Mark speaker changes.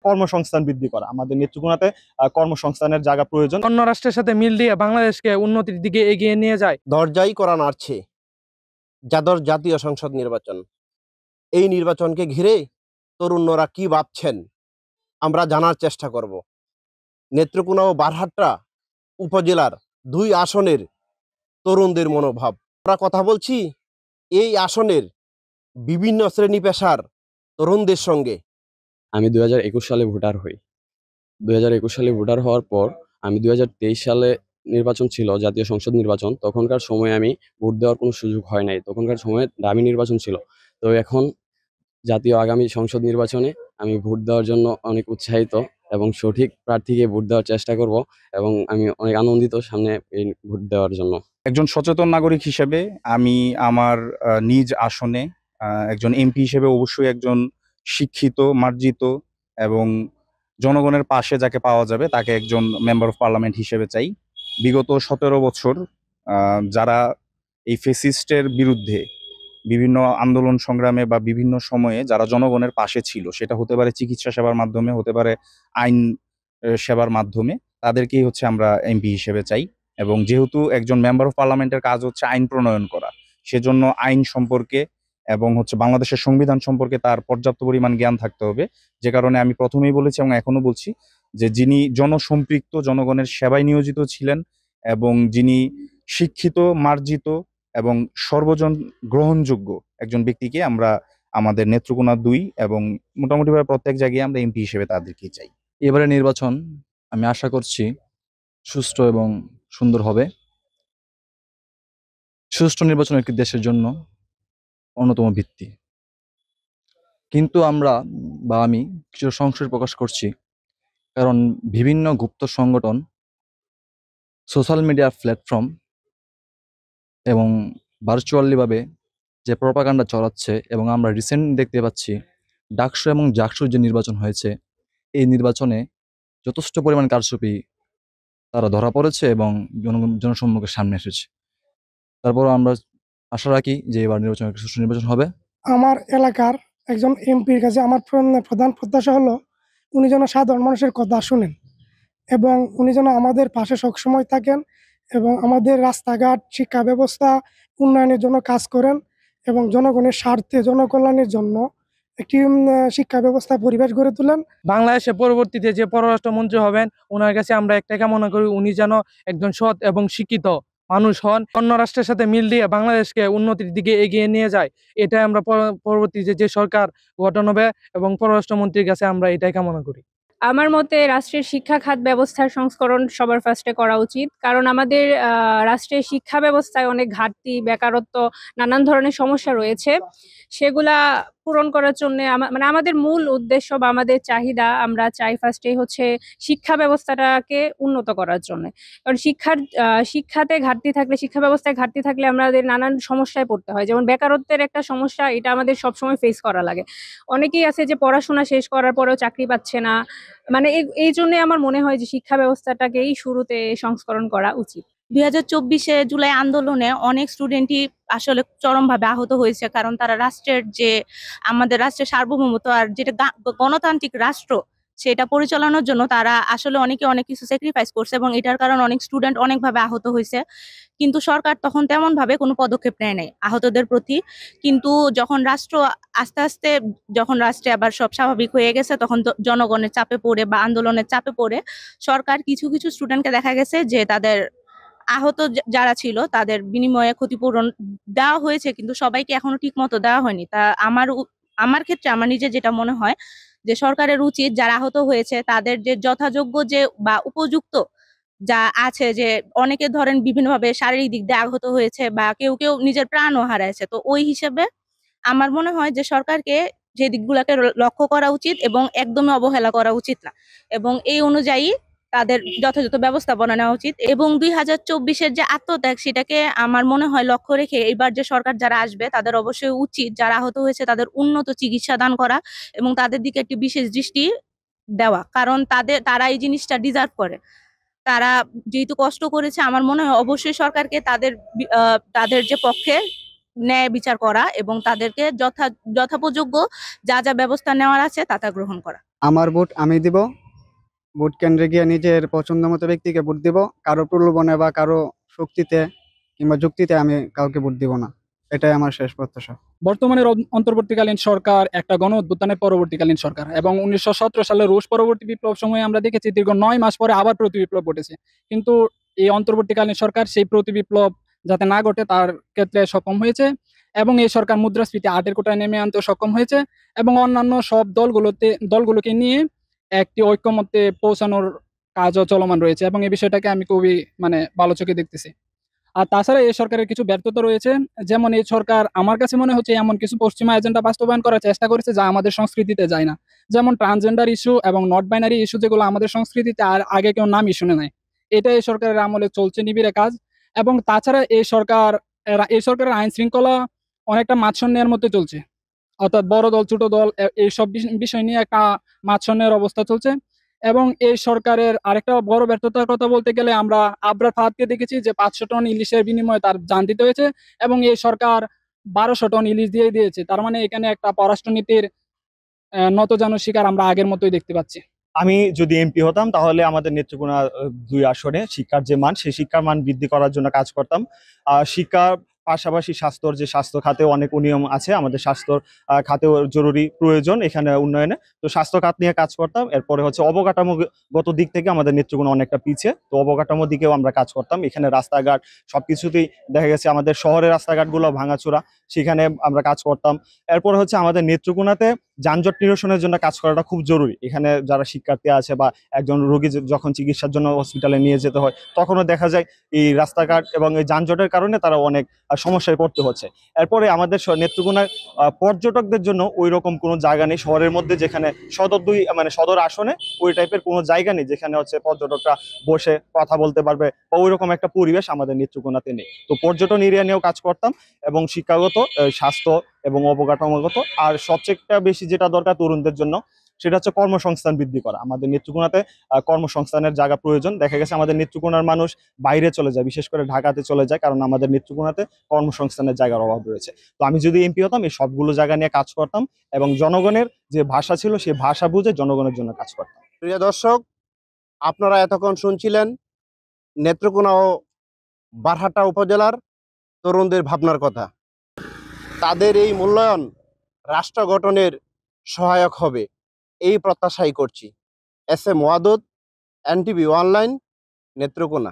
Speaker 1: কর্মসংস্থান বৃদ্ধি করা। আমাদের নেত্রকোনাতে কর্মসংস্থানের জায়গা প্রয়োজন।
Speaker 2: অন্য রাষ্ট্রের সাথে মিল দিয়ে বাংলাদেশকে উন্নতির দিকে এগিয়ে নিয়ে যায়।
Speaker 3: দরজাই করা নাড়ছে জাতীয় সংসদ নির্বাচন। এই নির্বাচনকে ঘিরে তরুণরা কি ভাবছেন আমরা জানার চেষ্টা করব। নেত্রকোনা ও বারহাট্টা উপজেলার 2 আসনের তরুণদের মনোভাব। আমরা কথা বলছি এই আসনের বিভিন্ন শ্রেণী পেশার তরুণদের সঙ্গে।
Speaker 4: আমি 2021 সালে ভোটার হই। 2021 সালে ভোটার হওয়ার পর আমি 2023 সালে নির্বাচন ছিল, জাতীয় সংসদ নির্বাচন। তখনকার সময় আমি ভোট দেওয়ার কোনো সুযোগ হয় নাই। তখনকার সময় দামি নির্বাচন ছিল। তো এখন জাতীয় আগামী সংসদ নির্বাচনে আমি ভোট দেওয়ার জন্য অনেক উৎসাহিত এবং সঠিক প্রার্থীকে ভোট দেওয়ার চেষ্টা করব এবং আমি অনেক আনন্দিত সামনে এই ভোট দেওয়ার জন্য।
Speaker 1: একজন সচেতন নাগরিক হিসেবে আমি আমার নিজ আসনে একজন এমপি হিসেবে অবশ্যই একজন শিক্ষিত, মার্জিত এবং জনগণের পাশে যাকে পাওয়া যাবে তাকে একজন মেম্বার অফ পার্লামেন্ট হিসেবে চাই। বিগত 17 বছর যারা এই ফেসিস্টের বিরুদ্ধে বিভিন্ন আন্দোলন সংগ্রামে বা বিভিন্ন সময়ে যারা জনগণের পাশে ছিল, সেটা হতে পারে চিকিৎসা সেবার মাধ্যমে, হতে পারে আইন সেবার মাধ্যমে, তাদেরকেই হচ্ছে আমরা এমপি হিসেবে চাই। এবং যেহেতু একজন মেম্বার অফ পার্লামেন্টের কাজ হচ্ছে আইন প্রণয়ন করা, সেজন্য আইন সম্পর্কে এবং হচ্ছে বাংলাদেশের সংবিধান সম্পর্কে তার পর্যাপ্ত পরিমাণ জ্ঞান থাকতে হবে। যে কারণে আমি প্রথমেই বলেছি এবং এখনো বলছি যে যিনি জনসম্পৃক্ত, জনগণের সেবায় নিয়োজিত ছিলেন এবং যিনি শিক্ষিত, মার্জিত এবং সর্বজন গ্রহণযোগ্য একজন ব্যক্তিকে আমরা আমাদের নেত্রকোনা 2 এবং মোটামুটিভাবে প্রত্যেক জায়গায় আমরা এমপি হিসেবে তাদেরকেই চাই।
Speaker 5: এবারে নির্বাচন আমি আশা করছি সুষ্ঠু এবং সুন্দর হবে। সুষ্ঠু নির্বাচন একটি দেশের জন্য অন্যতম ভিত্তি। কিন্তু আমি কিছু সংশয় প্রকাশ করছি, কারণ বিভিন্ন গুপ্ত সংগঠন, সোশ্যাল মিডিয়া প্ল্যাটফর্ম এবং ভার্চুয়ালিভাবে যে প্রপাগান্ডা চলাচ্ছে এবং আমরা রিসেন্ট দেখতে পাচ্ছি ডাকসু এবং জাকসুর যে নির্বাচন হয়েছে, এই নির্বাচনে যথেষ্ট পরিমাণ কারচুপি তারা ধরা পড়েছে এবং জনসম্মুখের সামনে এসেছে। তারপরও আমরা আশা রাখি যে এবার নির্বাচন একটা সুষ্ঠু নির্বাচন হবে।
Speaker 6: আমার এলাকার একজন এমপির কাছে আমার প্রধান প্রত্যাশা হলো উনি যেন সাধারণ মানুষের কথা শুনেন এবং উনি যেন আমাদের পাশে সবসময় থাকেন এবং আমাদের রাস্তাঘাট, শিক্ষা ব্যবস্থা উন্নয়নের জন্য কাজ করেন এবং জনগণের স্বার্থে, জনকল্যাণের জন্য একটি শিক্ষা ব্যবস্থা পরিবেশ গড়ে তোলেন।
Speaker 2: বাংলাদেশে পরবর্তীতে যে পররাষ্ট্রমন্ত্রী হবেন, ওনার কাছে আমরা একটা কামনা করি উনি যেন একজন সৎ এবং শিক্ষিত মানুষ হন, অন্য রাষ্ট্রের সাথে মিল দিয়ে বাংলাদেশকে উন্নতির দিকে এগিয়ে নিয়ে যায়। এটাই আমরা পরবর্তীতে যে সরকার গঠন হবে এবং পররাষ্ট্রমন্ত্রীর কাছে আমরা এটাই কামনা করি।
Speaker 7: আমার মতে রাষ্ট্রের শিক্ষা খাত ব্যবস্থার সংস্করণ সবার ফার্স্টে করা উচিত, কারণ আমাদের রাষ্ট্রের শিক্ষা ব্যবস্থায় অনেক ঘাটতি, বেকারত্ব, নানান ধরনের সমস্যা রয়েছে। সেগুলা পূরণ করার জন্য আমাদের মূল উদ্দেশ্য বা আমাদের চাহিদা, আমরা চাই ফার্স্টে হচ্ছে শিক্ষা ব্যবস্থাটাকে উন্নত করার জন্য। কারণ শিক্ষাতে ঘাটতি থাকলে, শিক্ষা ব্যবস্থায় ঘাটতি থাকলে আমাদের নানান সমস্যায় পড়তে হয়। যেমন বেকারত্বের একটা সমস্যা, এটা আমাদের সবসময় ফেস করা লাগে। অনেকেই আছে যে পড়াশোনা শেষ করার পরেও চাকরি পাচ্ছে না। এই জন্য আমার মনে হয় যে শিক্ষা ব্যবস্থাটাকেই শুরুতে সংস্করণ করা উচিত।
Speaker 8: 2024 জুলাই আন্দোলনে অনেক স্টুডেন্টই আসলে চরমভাবে আহত হয়েছে, কারণ তারা আমাদের রাষ্ট্রের সার্বভৌমত্ব আর যেটা গণতান্ত্রিক রাষ্ট্র সেটা পরিচালনার জন্য তারা আসলে অনেকে অনেক কিছু স্যাক্রিফাইস করছে এবং এটার কারণে অনেক স্টুডেন্ট অনেকভাবে আহত হয়েছে। কিন্তু সরকার তখন তেমন ভাবে কোনো পদক্ষেপ নেয় নাই আহতদের প্রতি। কিন্তু যখন রাষ্ট্রে আবার সব স্বাভাবিক হয়ে গেছে, তখন জনগণের চাপে পড়ে বা আন্দোলনের চাপে পড়ে সরকার কিছু স্টুডেন্টকে দেখা গেছে যে তাদের আহত যারা ছিল তাদের বিনিময়ে ক্ষতিপূরণ দেওয়া হয়েছে, কিন্তু সবাইকে এখনো ঠিক মতো দেওয়া হয়নি। তা আমার ক্ষেত্রে আমার নিজের যেটা মনে হয় যে সরকারের উচিত যারা আহত হয়েছে তাদের যে যথাযোগ্য যে বা উপযুক্ত যা আছে, যে অনেকে ধরেন বিভিন্নভাবে শারীরিক দিক দিয়ে আহত হয়েছে বা কেউ নিজের প্রাণও হারাইছে, তো ওই হিসেবে আমার মনে হয় যে সরকারকে যে দিকগুলোকে লক্ষ্য করা উচিত এবং একদমই অবহেলা করা উচিত না, এবং এই অনুযায়ী তাদের যথাযথ ব্যবস্থাপনা নেওয়া উচিত। এবং 2024 যে আত্মত্যাগ, সেটাকে আমার মনে হয় লক্ষ্য রেখে এবার যে সরকার যারা আসবে তাদের অবশ্যই উচিত যারা আহত হয়েছে তাদের উন্নত চিকিৎসা দান করা এবং তাদের দিকে একটি বিশেষ দৃষ্টি দেওয়া, কারণ তারা এই জিনিসটা ডিজার্ভ করে। তারা যেহেতু কষ্ট করেছে, আমার মনে হয় অবশ্যই সরকারকে তাদের যে পক্ষে ন্যায় বিচার করা এবং তাদেরকে যথোপযোগ্য যা ব্যবস্থা নেওয়ার আছে তা গ্রহণ করা।
Speaker 9: আমার ভোট আমি দিব। ভোট কেন্দ্রে গিয়ে নিজের পছন্দ মতো ব্যক্তিকে ভোট দিব। কারো প্রলোভনে বা কারো শক্তিতে কিংবা যুক্তিতে আমি কাউকে ভোট দিব না। এটাই আমার শেষ প্রত্যাশা।
Speaker 10: বর্তমানের অন্তর্বর্তীকালীন সরকার একটা গণ অভ্যুত্থানের পরবর্তীকালীন সরকার এবং 1917 সালে রুশ পরবর্তী বিপ্লব সময়ে আমরা দেখেছি দীর্ঘ 9 মাস পরে আবার প্রতি বিপ্লব ঘটেছে। কিন্তু এই অন্তর্বর্তীকালীন সরকার সেই প্রতি বিপ্লব যাতে না ঘটে তার ক্ষেত্রে সক্ষম হয়েছে এবং এই সরকার মুদ্রাস্ফীতি 8-এর কোটায় নেমে আনতে সক্ষম হয়েছে এবং অন্যান্য সব দলগুলোকে নিয়ে একটি ঐক্যমত্যে পৌঁছানোর কাজও চলমান রয়েছে এবং এই বিষয়টাকে আমি খুবই ভালো চোখে দেখতেছি। আর তাছাড়া এই সরকারের কিছু ব্যর্থতা রয়েছে, যেমন এই সরকার আমার কাছে মনে হচ্ছে এমন কিছু পশ্চিমা এজেন্ডা বাস্তবায়ন করার চেষ্টা করেছে যা আমাদের সংস্কৃতিতে যায় না, যেমন ট্রান্সজেন্ডার ইস্যু এবং নট বাইনারি ইস্যু, যেগুলো আমাদের সংস্কৃতিতে আর আগে কেউ নামই শুনে নাই। এটা এই সরকারের আমলে চলছে নিবিড়ে কাজ। এবং তাছাড়া এই সরকারের আইন শৃঙ্খলা অনেকটা মাৎসন্যের মধ্যে চলছে, অর্থাৎ বড় দল ছোট দল এইসব বিষয় নিয়ে একটা মাৎসন্যের অবস্থা চলছে। এবং এই সরকারের আরেকটা বড় ব্যর্থতার কথা বলতে গেলে আমরা আবরার ফাহাদকে দেখেছি যে 500 টন ইলিশের বিনিময়ে তার জান দিতে হয়েছে এবং এই সরকার 1200 টন ইলিশ দিয়ে দিয়েছে। তার মানে এখানে একটা পররাষ্ট্রনীতির নতজানু শিকার আমরা আগের মতোই দেখতে পাচ্ছি।
Speaker 11: আমি যদি এমপি হতাম তাহলে আমাদের নেত্রকোনা 2 আসনে শিক্ষার যে মান, সেই শিক্ষার মান বৃদ্ধি করার জন্য কাজ করতাম। শিক্ষার পাশাপাশি স্বাস্থ্য খাতে অনেক অনিয়ম আছে, আমাদের স্বাস্থ্য খাতেও জরুরি প্রয়োজন এখানে উন্নয়নে। তো স্বাস্থ্য খাত নিয়ে কাজ করতাম। এরপরে হচ্ছে অবকাঠামোগত দিক থেকে আমাদের নেত্রকোনা অনেকটা পিছিয়ে, তো অবকাঠামোর দিকেও আমরা কাজ করতাম। এখানে রাস্তাঘাট সবকিছুতেই দেখা গেছে আমাদের শহরের রাস্তাঘাটগুলো ভাঙাচোরা, সেখানে আমরা কাজ করতাম। এরপর হচ্ছে আমাদের নেত্রকোনাতে যানজট নিরসনের জন্য কাজ করাটা খুব জরুরি। এখানে যারা শিক্ষার্থী আছে বা একজন রোগী যখন চিকিৎসার জন্য হসপিটালে নিয়ে যেতে হয়, তখনও দেখা যায় এই রাস্তাঘাট এবং এই যানজটের কারণে তারা অনেক সমস্যায় পড়তে হচ্ছে। এরপরে আমাদের নেত্রকোনার পর্যটকদের জন্য ওই রকম কোনো জায়গা নেই শহরের মধ্যে, যেখানে সদর আসনে ওই টাইপের কোনো জায়গা নেই যেখানে হচ্ছে পর্যটকরা বসে কথা বলতে পারবে বা ওই রকম একটা পরিবেশ আমাদের নেত্রকোনাতে নেই। তো পর্যটন এরিয়া নিয়েও কাজ করতাম এবং শিক্ষাগত, স্বাস্থ্য এবং অবকাঠামোগত, আর সবচেয়ে বেশি যেটা দরকার তরুণদের জন্য সেটা হচ্ছে কর্মসংস্থান বৃদ্ধি করা। আমাদের নেত্রকোনাতে কর্মসংস্থানের জায়গা প্রয়োজন। দেখা গেছে আমাদের নেত্রকোনার মানুষ বাইরে চলে যায়, বিশেষ করে ঢাকাতে চলে যায়, কারণ আমাদের নেত্রকোনাতে কর্মসংস্থানের জায়গার অভাব রয়েছে। তো আমি যদি এমপি হতাম এই সবগুলো জায়গা নিয়ে কাজ করতাম এবং জনগণের যে ভাষা ছিল সেই ভাষা বুঝে জনগণের জন্য কাজ করতাম।
Speaker 3: প্রিয় দর্শক, আপনারা এতক্ষণ শুনছিলেন নেত্রকোনা ও বারহাট্টা উপজেলার তরুণদের ভাবনার কথা। তাদের এই মূল্যায়ন রাষ্ট্র গঠনের সহায়ক হবে এই প্রত্যাশাই করছি। এস এম ওয়াদুদ, NTV অনলাইন, নেত্রকোনা।